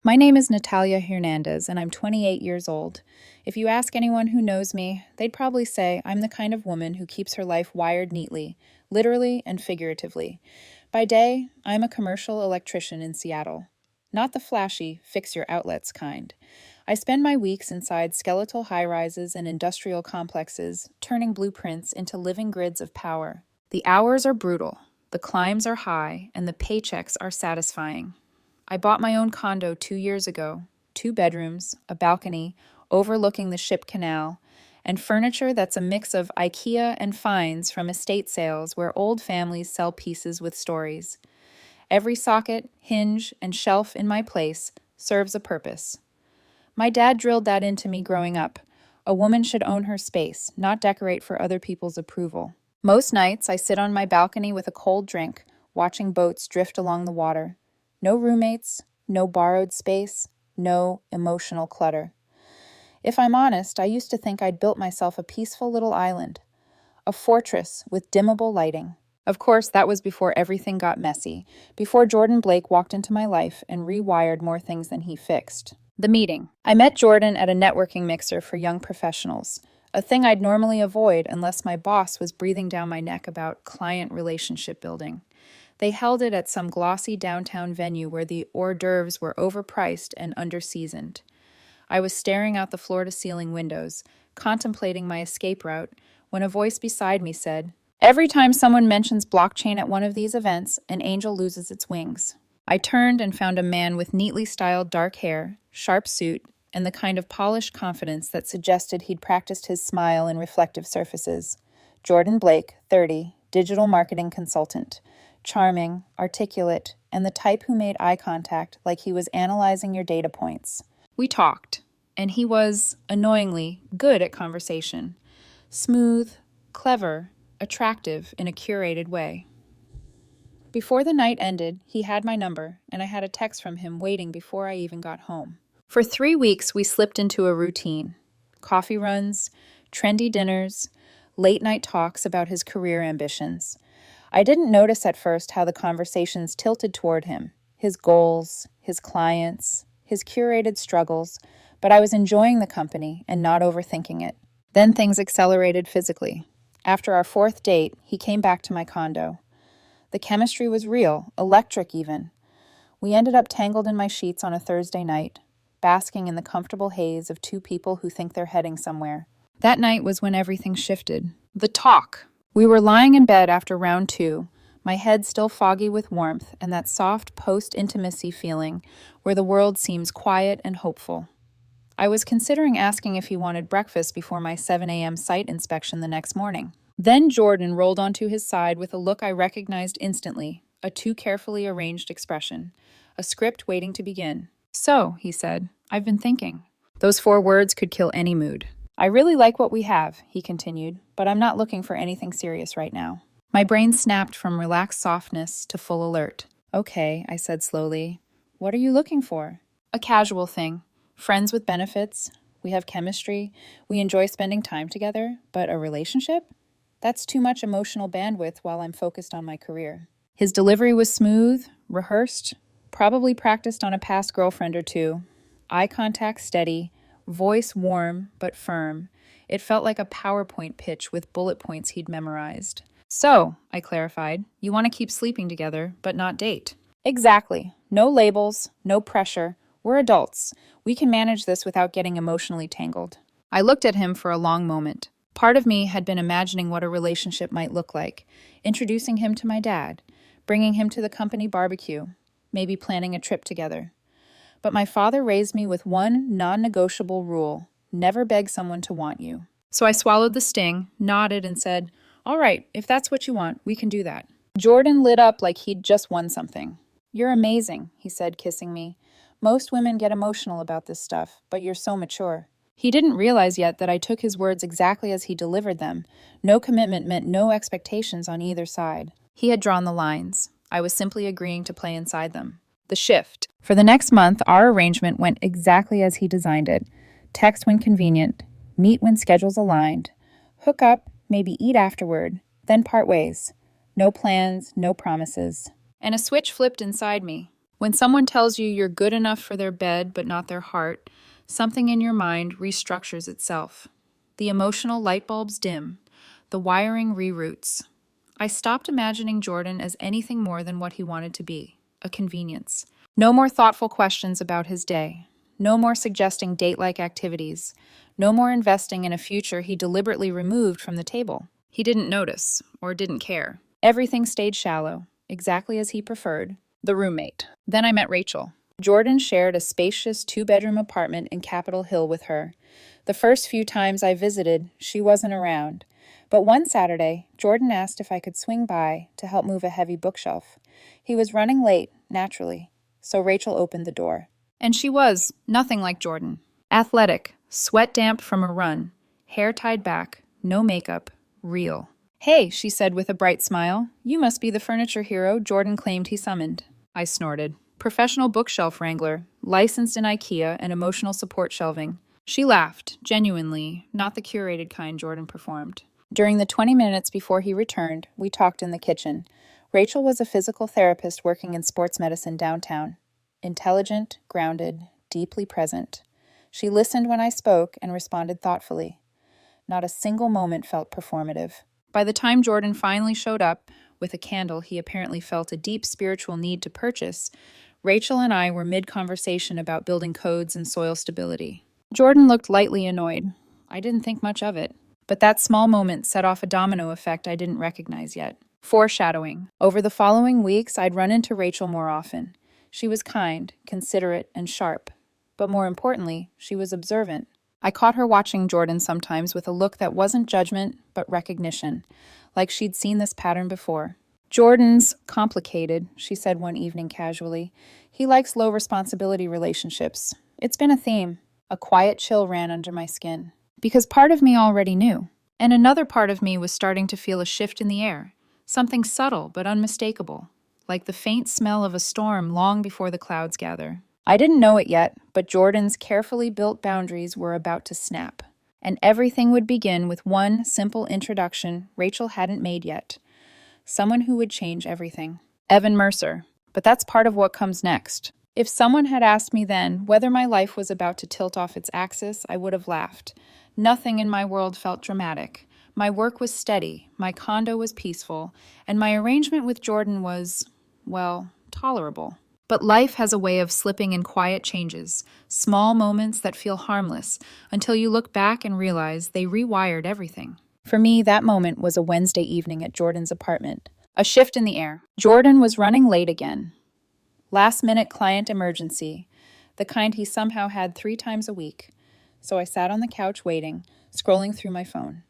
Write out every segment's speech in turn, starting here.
My name is Natalia Hernandez, and I'm 28 years old. If you ask anyone who knows me, they'd probably say I'm the kind of woman who keeps her life wired neatly, literally and figuratively. By day, I'm a commercial electrician in Seattle. Not the flashy, fix your outlets kind. I spend my weeks inside skeletal high rises and industrial complexes, turning blueprints into living grids of power. The hours are brutal, the climbs are high, and the paychecks are satisfying. I bought my own condo 2 years ago, 2 bedrooms, a balcony, overlooking the ship canal, and furniture that's a mix of IKEA and finds from estate sales where old families sell pieces with stories. Every socket, hinge, and shelf in my place serves a purpose. My dad drilled that into me growing up. A woman should own her space, not decorate for other people's approval. Most nights, I sit on my balcony with a cold drink, watching boats drift along the water. No roommates, no borrowed space, no emotional clutter. If I'm honest, I used to think I'd built myself a peaceful little island, a fortress with dimmable lighting. Of course, that was before everything got messy, before Jordan Blake walked into my life and rewired more things than he fixed. The meeting. I met Jordan at a networking mixer for young professionals, a thing I'd normally avoid unless my boss was breathing down my neck about client relationship building. They held it at some glossy downtown venue where the hors d'oeuvres were overpriced and underseasoned. I was staring out the floor-to-ceiling windows, contemplating my escape route, when a voice beside me said, "Every time someone mentions blockchain at one of these events, an angel loses its wings." I turned and found a man with neatly styled dark hair, sharp suit, and the kind of polished confidence that suggested he'd practiced his smile in reflective surfaces. Jordan Blake, 30, digital marketing consultant. Charming, articulate, and the type who made eye contact like he was analyzing your data points. We talked, and he was, annoyingly, good at conversation. Smooth, clever, attractive in a curated way. Before the night ended, he had my number, and I had a text from him waiting before I even got home. For 3 weeks, we slipped into a routine. Coffee runs, trendy dinners, late-night talks about his career ambitions. I didn't notice at first how the conversations tilted toward him, his goals, his clients, his curated struggles, but I was enjoying the company and not overthinking it. Then things accelerated physically. After our fourth date, he came back to my condo. The chemistry was real, electric even. We ended up tangled in my sheets on a Thursday night, basking in the comfortable haze of two people who think they're heading somewhere. That night was when everything shifted. The talk. We were lying in bed after round 2, my head still foggy with warmth and that soft post-intimacy feeling where the world seems quiet and hopeful. I was considering asking if he wanted breakfast before my 7 a.m. site inspection the next morning. Then Jordan rolled onto his side with a look I recognized instantly, a too carefully arranged expression, a script waiting to begin. "So," he said, "I've been thinking." Those 4 words could kill any mood. "I really like what we have," he continued, "but I'm not looking for anything serious right now." My brain snapped from relaxed softness to full alert. "Okay," I said slowly. "What are you looking for?" "A casual thing. Friends with benefits. We have chemistry. We enjoy spending time together. But a relationship? That's too much emotional bandwidth while I'm focused on my career." His delivery was smooth, rehearsed, probably practiced on a past girlfriend or two. Eye contact steady, voice warm but firm. It felt like a PowerPoint pitch with bullet points he'd memorized. "So," I clarified, "you want to keep sleeping together, but not date." "Exactly. No labels, no pressure. We're adults. We can manage this without getting emotionally tangled." I looked at him for a long moment. Part of me had been imagining what a relationship might look like, introducing him to my dad, bringing him to the company barbecue, maybe planning a trip together. But my father raised me with one non-negotiable rule: never beg someone to want you. So I swallowed the sting, nodded, and said, "All right, if that's what you want, we can do that." Jordan lit up like he'd just won something. "You're amazing," he said, kissing me. "Most women get emotional about this stuff, but you're so mature." He didn't realize yet that I took his words exactly as he delivered them. No commitment meant no expectations on either side. He had drawn the lines. I was simply agreeing to play inside them. The shift. For the next month, our arrangement went exactly as he designed it. Text when convenient, meet when schedules aligned, hook up, maybe eat afterward, then part ways. No plans, no promises. And a switch flipped inside me. When someone tells you you're good enough for their bed but not their heart, something in your mind restructures itself. The emotional light bulbs dim, the wiring reroutes. I stopped imagining Jordan as anything more than what he wanted to be, a convenience. No more thoughtful questions about his day. No more suggesting date-like activities. No more investing in a future he deliberately removed from the table. He didn't notice, or didn't care. Everything stayed shallow, exactly as he preferred. The roommate. Then I met Rachel. Jordan shared a spacious two-bedroom apartment in Capitol Hill with her. The first few times I visited, she wasn't around. But one Saturday, Jordan asked if I could swing by to help move a heavy bookshelf. He was running late, naturally, so Rachel opened the door. And she was nothing like Jordan. Athletic, sweat damp from a run, hair tied back, no makeup, real. "Hey," she said with a bright smile. "You must be the furniture hero Jordan claimed he summoned." I snorted. "Professional bookshelf wrangler, licensed in IKEA and emotional support shelving." She laughed, genuinely, not the curated kind Jordan performed. During the 20 minutes before he returned, we talked in the kitchen. Rachel was a physical therapist working in sports medicine downtown. Intelligent, grounded, deeply present. She listened when I spoke and responded thoughtfully. Not a single moment felt performative. By the time Jordan finally showed up, with a candle he apparently felt a deep spiritual need to purchase, Rachel and I were mid-conversation about building codes and soil stability. Jordan looked lightly annoyed. I didn't think much of it. But that small moment set off a domino effect I didn't recognize yet. Foreshadowing. Over the following weeks, I'd run into Rachel more often. She was kind, considerate, and sharp. But more importantly, she was observant. I caught her watching Jordan sometimes with a look that wasn't judgment, but recognition, like she'd seen this pattern before. "Jordan's complicated," she said one evening casually. "He likes low responsibility relationships. It's been a theme." A quiet chill ran under my skin. Because part of me already knew. And another part of me was starting to feel a shift in the air. Something subtle but unmistakable. Like the faint smell of a storm long before the clouds gather. I didn't know it yet, but Jordan's carefully built boundaries were about to snap. And everything would begin with one simple introduction Rachel hadn't made yet. Someone who would change everything. Evan Mercer. But that's part of what comes next. If someone had asked me then whether my life was about to tilt off its axis, I would have laughed. Nothing in my world felt dramatic. My work was steady, my condo was peaceful, and my arrangement with Jordan was, well, tolerable. But life has a way of slipping in quiet changes, small moments that feel harmless, until you look back and realize they rewired everything. For me, that moment was a Wednesday evening at Jordan's apartment. A shift in the air. Jordan was running late again. Last-minute client emergency, the kind he somehow had 3 times a week. So I sat on the couch waiting, scrolling through my phone.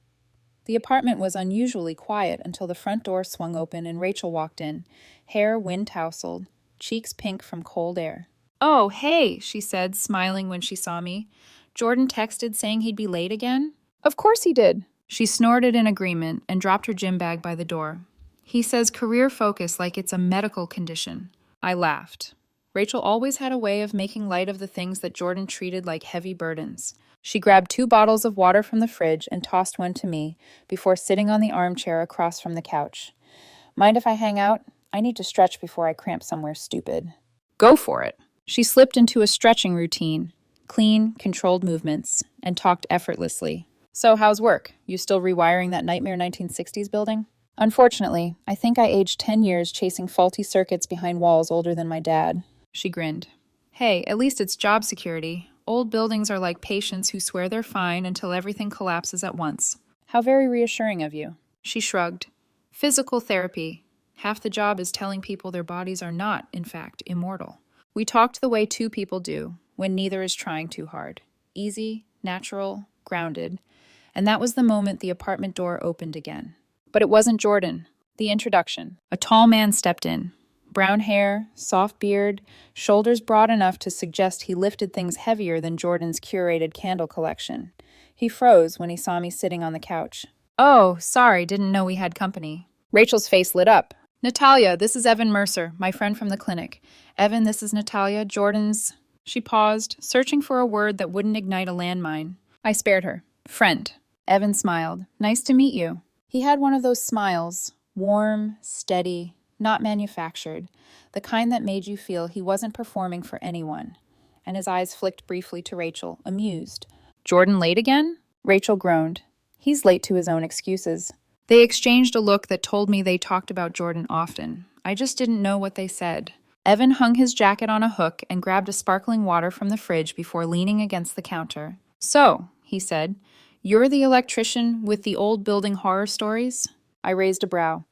The apartment was unusually quiet until the front door swung open and Rachel walked in, hair wind-tousled, cheeks pink from cold air. "Oh, hey," she said, smiling when she saw me. "Jordan texted saying he'd be late again?" "Of course he did." She snorted in agreement and dropped her gym bag by the door. "He says career focus like it's a medical condition." I laughed. Rachel always had a way of making light of the things that Jordan treated like heavy burdens. She grabbed 2 bottles of water from the fridge and tossed one to me before sitting on the armchair across from the couch. "Mind if I hang out? I need to stretch before I cramp somewhere stupid." "Go for it." She slipped into a stretching routine, clean, controlled movements, and talked effortlessly. "So how's work? You still rewiring that nightmare 1960s building?" "Unfortunately, I think I aged 10 years chasing faulty circuits behind walls older than my dad." She grinned. "Hey, at least it's job security. Old buildings are like patients who swear they're fine until everything collapses at once." "How very reassuring of you." She shrugged. "Physical therapy. Half the job is telling people their bodies are not, in fact, immortal." We talked the way 2 people do, when neither is trying too hard. Easy, natural, grounded. And that was the moment the apartment door opened again. But it wasn't Jordan. The introduction. A tall man stepped in. Brown hair, soft beard, shoulders broad enough to suggest he lifted things heavier than Jordan's curated candle collection. He froze when he saw me sitting on the couch. "Oh, sorry, didn't know we had company." Rachel's face lit up. "Natalia, this is Evan Mercer, my friend from the clinic. Evan, this is Natalia, Jordan's..." She paused, searching for a word that wouldn't ignite a landmine. I spared her. "Friend." Evan smiled. "Nice to meet you." He had one of those smiles, warm, steady, not manufactured, the kind that made you feel he wasn't performing for anyone. And his eyes flicked briefly to Rachel, amused. Jordan late again? Rachel groaned. He's late to his own excuses. They exchanged a look that told me they talked about Jordan often. I just didn't know what they said. Evan hung his jacket on a hook and grabbed a sparkling water from the fridge before leaning against the counter. So, he said, you're the electrician with the old building horror stories? I raised a brow.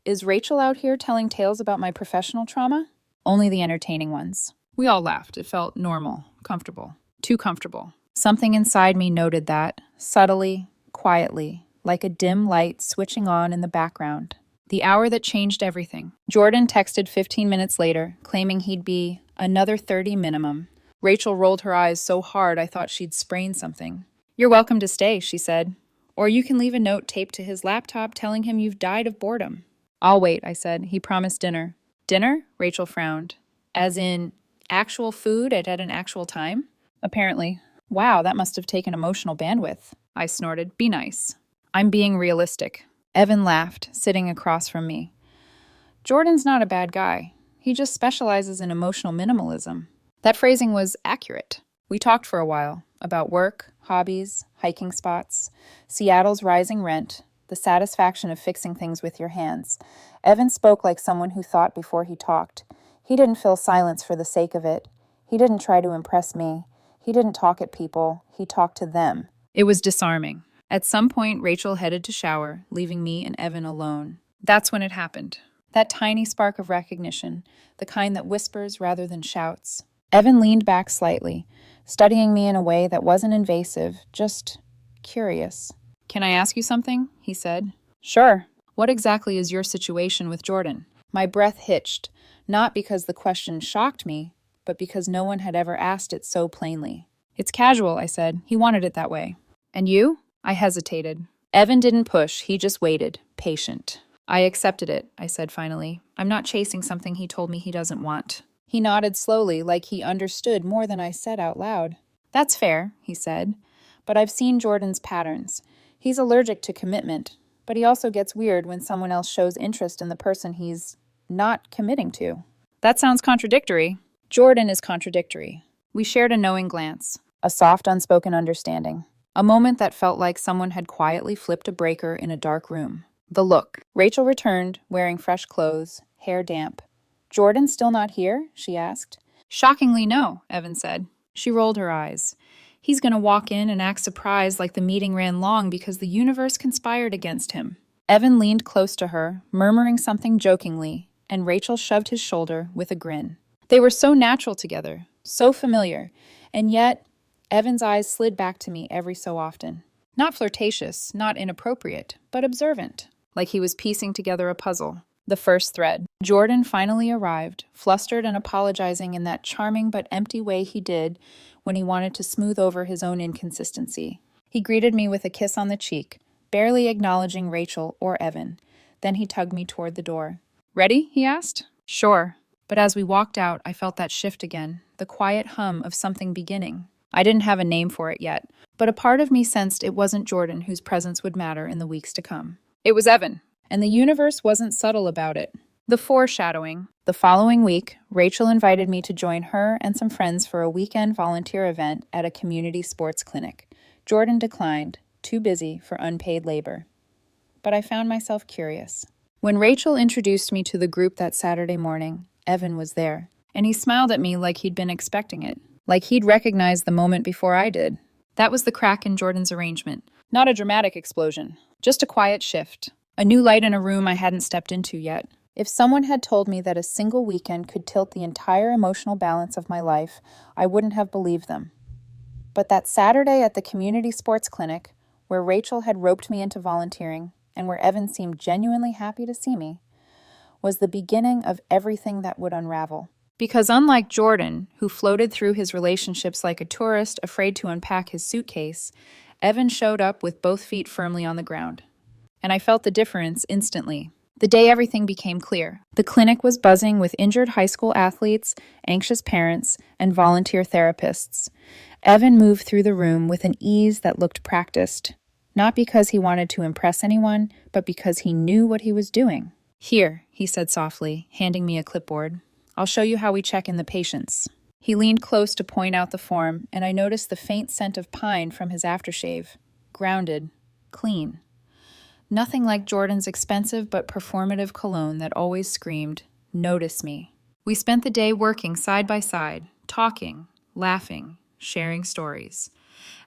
Is Rachel out here telling tales about my professional trauma? Only the entertaining ones. We all laughed. It felt normal, comfortable. Too comfortable. Something inside me noted that, subtly, quietly, like a dim light switching on in the background. The hour that changed everything. Jordan texted 15 minutes later, claiming he'd be another 30 minimum. Rachel rolled her eyes so hard I thought she'd sprain something. You're welcome to stay, she said. Or you can leave a note taped to his laptop telling him you've died of boredom. I'll wait, I said. He promised dinner. Dinner? Rachel frowned. As in, actual food at an actual time? Apparently. Wow, that must have taken emotional bandwidth. I snorted. Be nice. I'm being realistic. Evan laughed, sitting across from me. Jordan's not a bad guy. He just specializes in emotional minimalism. That phrasing was accurate. We talked for a while about work, hobbies, hiking spots, Seattle's rising rent, the satisfaction of fixing things with your hands. Evan spoke like someone who thought before he talked. He didn't fill silence for the sake of it. He didn't try to impress me. He didn't talk at people. He talked to them. It was disarming. At some point, Rachel headed to shower, leaving me and Evan alone. That's when it happened. That tiny spark of recognition, the kind that whispers rather than shouts. Evan leaned back slightly, studying me in a way that wasn't invasive, just curious. Can I ask you something? He said. Sure. What exactly is your situation with Jordan? My breath hitched, not because the question shocked me, but because no one had ever asked it so plainly. It's casual, I said. He wanted it that way. And you? I hesitated. Evan didn't push, he just waited, patient. I accepted it, I said finally. I'm not chasing something he told me he doesn't want. He nodded slowly, like he understood more than I said out loud. That's fair, he said. But I've seen Jordan's patterns. He's allergic to commitment, but he also gets weird when someone else shows interest in the person he's not committing to. That sounds contradictory. Jordan is contradictory. We shared a knowing glance, a soft, unspoken understanding. A moment that felt like someone had quietly flipped a breaker in a dark room. The look. Rachel returned, wearing fresh clothes, hair damp. Jordan still not here? She asked. Shockingly no, Evan said. She rolled her eyes. He's going to walk in and act surprised like the meeting ran long because the universe conspired against him. Evan leaned close to her, murmuring something jokingly, and Rachel shoved his shoulder with a grin. They were so natural together, so familiar, and yet Evan's eyes slid back to me every so often. Not flirtatious, not inappropriate, but observant, like he was piecing together a puzzle. The first thread. Jordan finally arrived, flustered and apologizing in that charming but empty way he did when he wanted to smooth over his own inconsistency. He greeted me with a kiss on the cheek, barely acknowledging Rachel or Evan. Then he tugged me toward the door. Ready? He asked. Sure. But as we walked out, I felt that shift again, the quiet hum of something beginning. I didn't have a name for it yet, but a part of me sensed it wasn't Jordan whose presence would matter in the weeks to come. It was Evan. And the universe wasn't subtle about it. The foreshadowing. The following week, Rachel invited me to join her and some friends for a weekend volunteer event at a community sports clinic. Jordan declined, too busy for unpaid labor. But I found myself curious. When Rachel introduced me to the group that Saturday morning, Evan was there, and he smiled at me like he'd been expecting it, like he'd recognized the moment before I did. That was the crack in Jordan's arrangement. Not a dramatic explosion, just a quiet shift. A new light in a room I hadn't stepped into yet. If someone had told me that a single weekend could tilt the entire emotional balance of my life, I wouldn't have believed them. But that Saturday at the community sports clinic, where Rachel had roped me into volunteering, and where Evan seemed genuinely happy to see me, was the beginning of everything that would unravel. Because unlike Jordan, who floated through his relationships like a tourist afraid to unpack his suitcase, Evan showed up with both feet firmly on the ground. And I felt the difference instantly. The day everything became clear. The clinic was buzzing with injured high school athletes, anxious parents, and volunteer therapists. Evan moved through the room with an ease that looked practiced, not because he wanted to impress anyone, but because he knew what he was doing. Here, he said softly, handing me a clipboard. I'll show you how we check in the patients. He leaned close to point out the form, and I noticed the faint scent of pine from his aftershave. Grounded. Clean. Nothing like Jordan's expensive but performative cologne that always screamed, "Notice me." We spent the day working side by side, talking, laughing, sharing stories.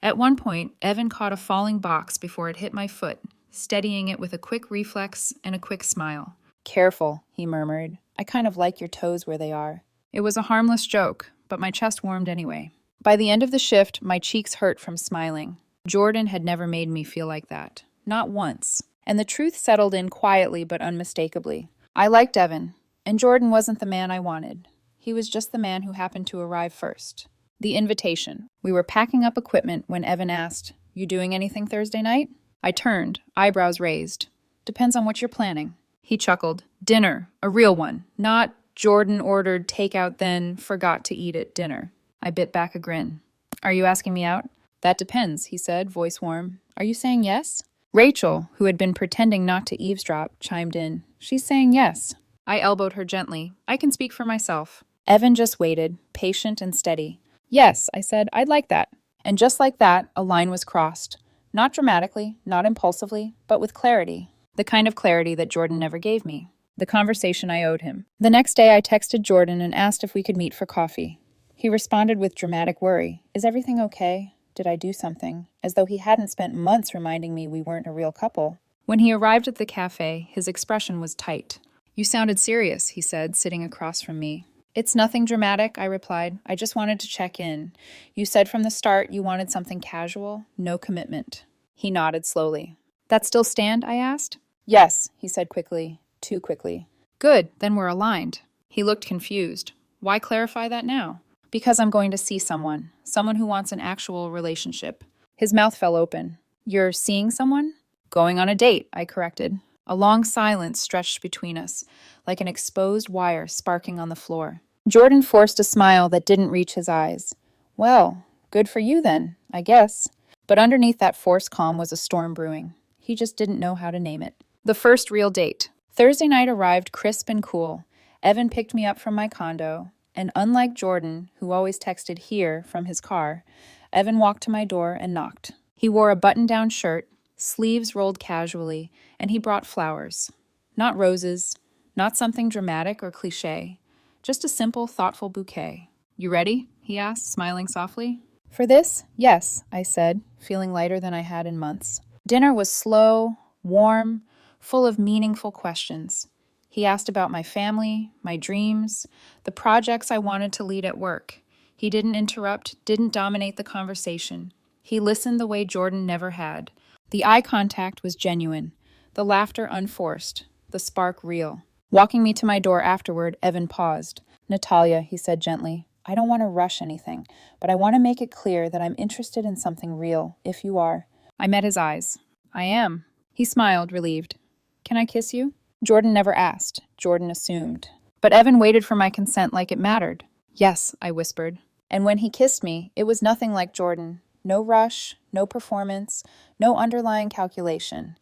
At one point, Evan caught a falling box before it hit my foot, steadying it with a quick reflex and a quick smile. "Careful," he murmured. "I kind of like your toes where they are." It was a harmless joke, but my chest warmed anyway. By the end of the shift, my cheeks hurt from smiling. Jordan had never made me feel like that. Not once. And the truth settled in quietly but unmistakably. I liked Evan, and Jordan wasn't the man I wanted. He was just the man who happened to arrive first. The invitation. We were packing up equipment when Evan asked, "You doing anything Thursday night?" I turned, eyebrows raised. "Depends on what you're planning." He chuckled. "Dinner. A real one. Not Jordan ordered takeout then forgot to eat at dinner." I bit back a grin. "Are you asking me out?" "That depends," he said, voice warm. "Are you saying yes?" Rachel, who had been pretending not to eavesdrop, chimed in. "She's saying yes." I elbowed her gently. "I can speak for myself." Evan just waited, patient and steady. "Yes," I said, "I'd like that." And just like that, a line was crossed. Not dramatically, not impulsively, but with clarity. The kind of clarity that Jordan never gave me. The conversation I owed him. The next day I texted Jordan and asked if we could meet for coffee. He responded with dramatic worry. "Is everything okay? Did I do something?" As though he hadn't spent months reminding me we weren't a real couple. When he arrived at the cafe, his expression was tight. "You sounded serious," he said, sitting across from me. "It's nothing dramatic," I replied. "I just wanted to check in. You said from the start you wanted something casual, no commitment." He nodded slowly. "That still stand?" I asked. "Yes," he said quickly. Too quickly. "Good, then we're aligned." He looked confused. "Why clarify that now?" "Because I'm going to see someone who wants an actual relationship." His mouth fell open. "You're seeing someone?" "Going on a date," I corrected. A long silence stretched between us, like an exposed wire sparking on the floor. Jordan forced a smile that didn't reach his eyes. "Well, good for you then, I guess." But underneath that forced calm was a storm brewing. He just didn't know how to name it. The first real date. Thursday night arrived crisp and cool. Evan picked me up from my condo, and unlike Jordan, who always texted "here" from his car, Evan walked to my door and knocked. He wore a button-down shirt, sleeves rolled casually, and he brought flowers. Not roses, not something dramatic or cliché, just a simple, thoughtful bouquet. "You ready?" he asked, smiling softly. "For this? Yes," I said, feeling lighter than I had in months. Dinner was slow, warm, full of meaningful questions. He asked about my family, my dreams, the projects I wanted to lead at work. He didn't interrupt, didn't dominate the conversation. He listened the way Jordan never had. The eye contact was genuine, the laughter unforced, the spark real. Walking me to my door afterward, Evan paused. "Natalia," he said gently, "I don't want to rush anything, but I want to make it clear that I'm interested in something real, if you are." I met his eyes. "I am." He smiled, relieved. "Can I kiss you?" Jordan never asked. Jordan assumed. But Evan waited for my consent like it mattered. "Yes," I whispered. And when he kissed me, it was nothing like Jordan. No rush, no performance, no underlying calculation.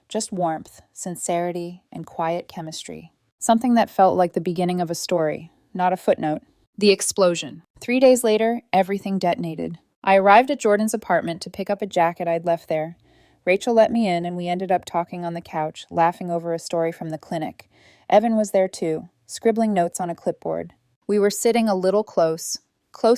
Just warmth, sincerity, and quiet chemistry. Something that felt like the beginning of a story, not a footnote. The explosion. 3 days later, everything detonated. I arrived at Jordan's apartment to pick up a jacket I'd left there. Rachel let me in, and we ended up talking on the couch, laughing over a story from the clinic. Evan was there too, scribbling notes on a clipboard. We were sitting a little close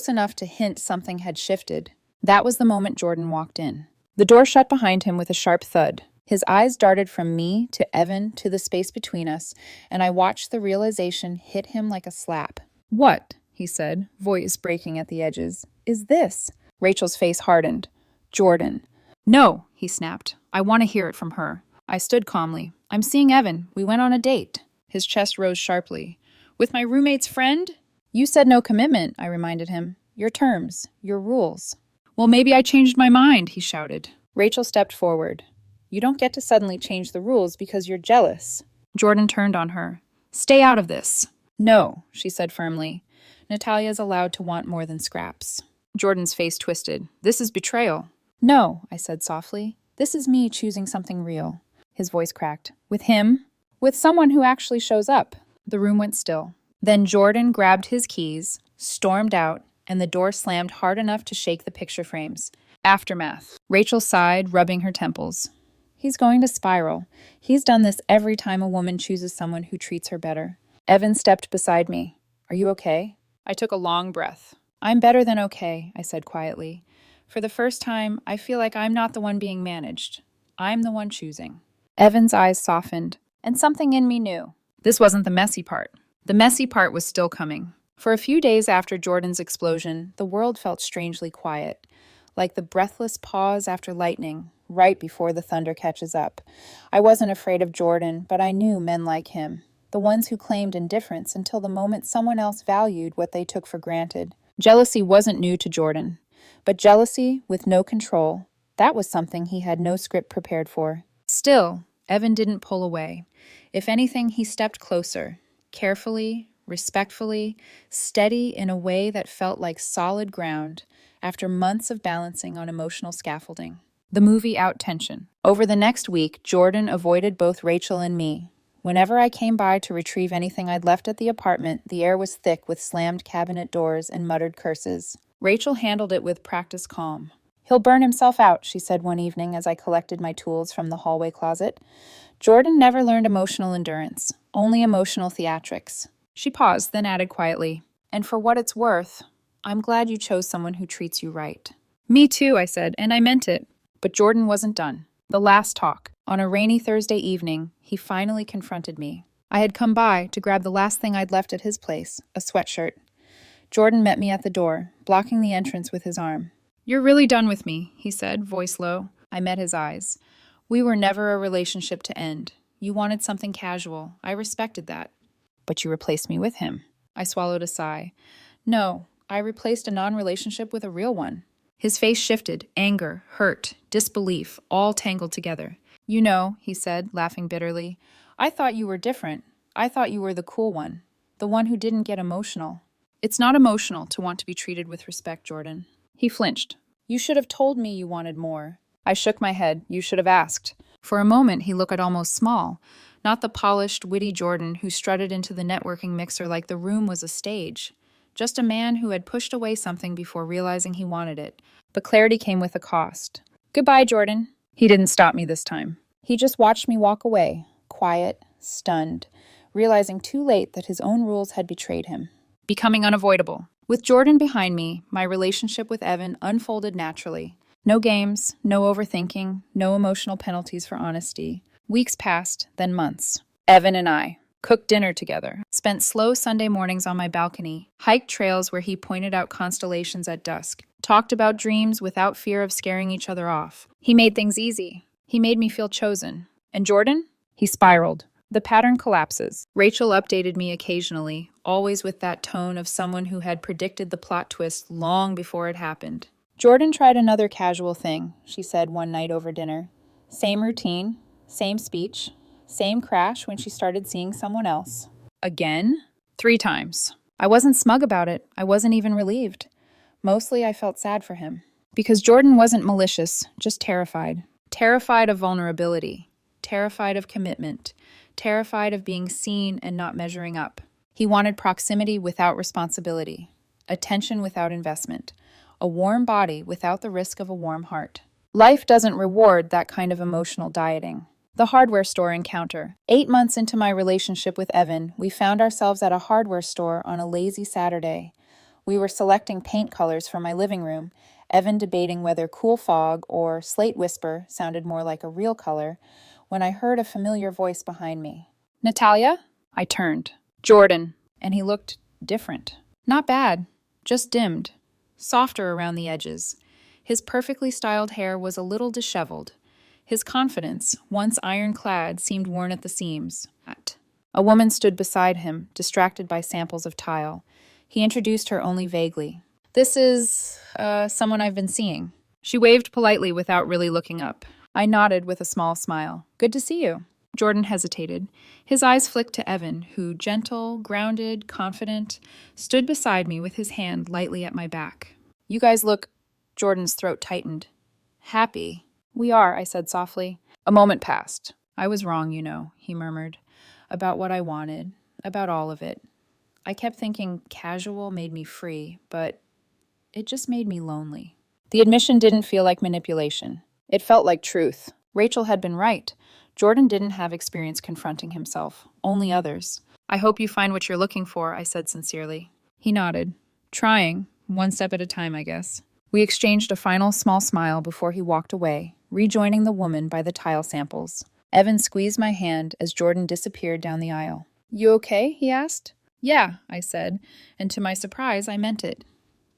enough to hint something had shifted. That was the moment Jordan walked in. The door shut behind him with a sharp thud. His eyes darted from me to Evan to the space between us, and I watched the realization hit him like a slap. "What?" he said, voice breaking at the edges. "Is this?" Rachel's face hardened. "Jordan." "No," he snapped. "I want to hear it from her." I stood calmly. "I'm seeing Evan. We went on a date." His chest rose sharply. "With my roommate's friend?" "You said no commitment," I reminded him. "Your terms, your rules." "Well, maybe I changed my mind," he shouted. Rachel stepped forward. "You don't get to suddenly change the rules because you're jealous." Jordan turned on her. "Stay out of this." "No," she said firmly. "Natalia's allowed to want more than scraps." Jordan's face twisted. "This is betrayal." "No," I said softly. "This is me choosing something real." His voice cracked. "With him?" With someone who actually shows up. The room went still. Then Jordan grabbed his keys, stormed out, and the door slammed hard enough to shake the picture frames. Aftermath. Rachel sighed, rubbing her temples. He's going to spiral. He's done this every time a woman chooses someone who treats her better. Evan stepped beside me. Are you okay? I took a long breath. I'm better than okay, I said quietly. For the first time, I feel like I'm not the one being managed. I'm the one choosing. Evan's eyes softened, and something in me knew. This wasn't the messy part. The messy part was still coming. For a few days after Jordan's explosion, the world felt strangely quiet, like the breathless pause after lightning, right before the thunder catches up. I wasn't afraid of Jordan, but I knew men like him, the ones who claimed indifference until the moment someone else valued what they took for granted. Jealousy wasn't new to Jordan, but jealousy with no control, that was something he had no script prepared for. Still, Evan didn't pull away. If anything, he stepped closer, carefully, respectfully, steady in a way that felt like solid ground after months of balancing on emotional scaffolding. The movie out tension. Over the next week, Jordan avoided both Rachel and me. Whenever I came by to retrieve anything I'd left at the apartment, the air was thick with slammed cabinet doors and muttered curses. Rachel handled it with practiced calm. He'll burn himself out, she said one evening as I collected my tools from the hallway closet. Jordan never learned emotional endurance, only emotional theatrics. She paused, then added quietly, and for what it's worth, I'm glad you chose someone who treats you right. Me too, I said, and I meant it. But Jordan wasn't done. The last talk. On a rainy Thursday evening, he finally confronted me. I had come by to grab the last thing I'd left at his place, a sweatshirt. Jordan met me at the door, blocking the entrance with his arm. You're really done with me, he said, voice low. I met his eyes. We were never a relationship to end. You wanted something casual. I respected that. But you replaced me with him. I swallowed a sigh. No, I replaced a non-relationship with a real one. His face shifted, anger, hurt, disbelief, all tangled together. You know, he said, laughing bitterly, I thought you were different. I thought you were the cool one, the one who didn't get emotional. It's not emotional to want to be treated with respect, Jordan. He flinched. You should have told me you wanted more. I shook my head. You should have asked. For a moment, he looked almost small, not the polished, witty Jordan who strutted into the networking mixer like the room was a stage. Just a man who had pushed away something before realizing he wanted it. But clarity came with a cost. Goodbye, Jordan. He didn't stop me this time. He just watched me walk away, quiet, stunned, realizing too late that his own rules had betrayed him. Becoming unavoidable. With Jordan behind me, my relationship with Evan unfolded naturally. No games, no overthinking, no emotional penalties for honesty. Weeks passed, then months. Evan and I cooked dinner together, spent slow Sunday mornings on my balcony, hiked trails where he pointed out constellations at dusk, talked about dreams without fear of scaring each other off. He made things easy. He made me feel chosen. And Jordan? He spiraled. The pattern collapses. Rachel updated me occasionally, always with that tone of someone who had predicted the plot twist long before it happened. Jordan tried another casual thing, she said one night over dinner. Same routine, same speech, same crash when she started seeing someone else. Again? 3 times. I wasn't smug about it. I wasn't even relieved. Mostly I felt sad for him. Because Jordan wasn't malicious, just terrified. Terrified of vulnerability. Terrified of commitment. Terrified of being seen and not measuring up. He wanted proximity without responsibility. Attention without investment. A warm body without the risk of a warm heart. Life doesn't reward that kind of emotional dieting. The hardware store encounter. 8 months into my relationship with Evan, we found ourselves at a hardware store on a lazy Saturday. We were selecting paint colors for my living room, Evan debating whether Cool Fog or Slate Whisper sounded more like a real color, when I heard a familiar voice behind me. Natalia? I turned. Jordan. And he looked different. Not bad, just dimmed. Softer around the edges. His perfectly styled hair was a little disheveled. His confidence, once ironclad, seemed worn at the seams. A woman stood beside him, distracted by samples of tile. He introduced her only vaguely. This is, someone I've been seeing. She waved politely without really looking up. I nodded with a small smile. Good to see you. Jordan hesitated. His eyes flicked to Evan, who, gentle, grounded, confident, stood beside me with his hand lightly at my back. You guys look... Jordan's throat tightened. Happy. We are, I said softly. A moment passed. I was wrong, you know, he murmured. about what I wanted, about all of it. I kept thinking casual made me free, but it just made me lonely. The admission didn't feel like manipulation. It felt like truth. Rachel had been right. Jordan didn't have experience confronting himself, only others. I hope you find what you're looking for, I said sincerely. He nodded, trying, one step at a time, I guess. We exchanged a final small smile before he walked away, rejoining the woman by the tile samples. Evan squeezed my hand as Jordan disappeared down the aisle. You okay? He asked. Yeah, I said, and to my surprise, I meant it.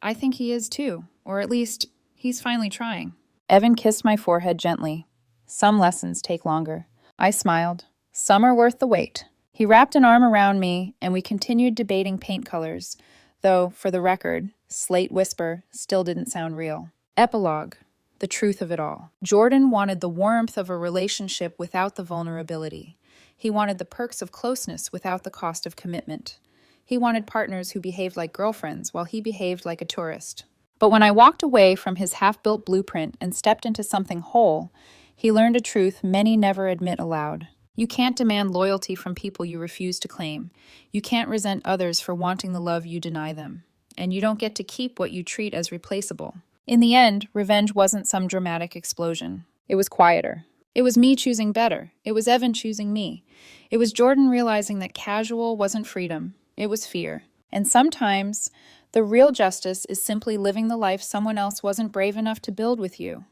I think he is too, or at least, he's finally trying. Evan kissed my forehead gently. Some lessons take longer. I smiled. Some are worth the wait. He wrapped an arm around me, and we continued debating paint colors, though, for the record, Slate Whisper still didn't sound real. Epilogue. The truth of it all. Jordan wanted the warmth of a relationship without the vulnerability. He wanted the perks of closeness without the cost of commitment. He wanted partners who behaved like girlfriends while he behaved like a tourist. But when I walked away from his half-built blueprint and stepped into something whole, he learned a truth many never admit aloud. You can't demand loyalty from people you refuse to claim. You can't resent others for wanting the love you deny them. And you don't get to keep what you treat as replaceable. In the end, revenge wasn't some dramatic explosion. It was quieter. It was me choosing better. It was Evan choosing me. It was Jordan realizing that casual wasn't freedom. It was fear. And sometimes, the real justice is simply living the life someone else wasn't brave enough to build with you.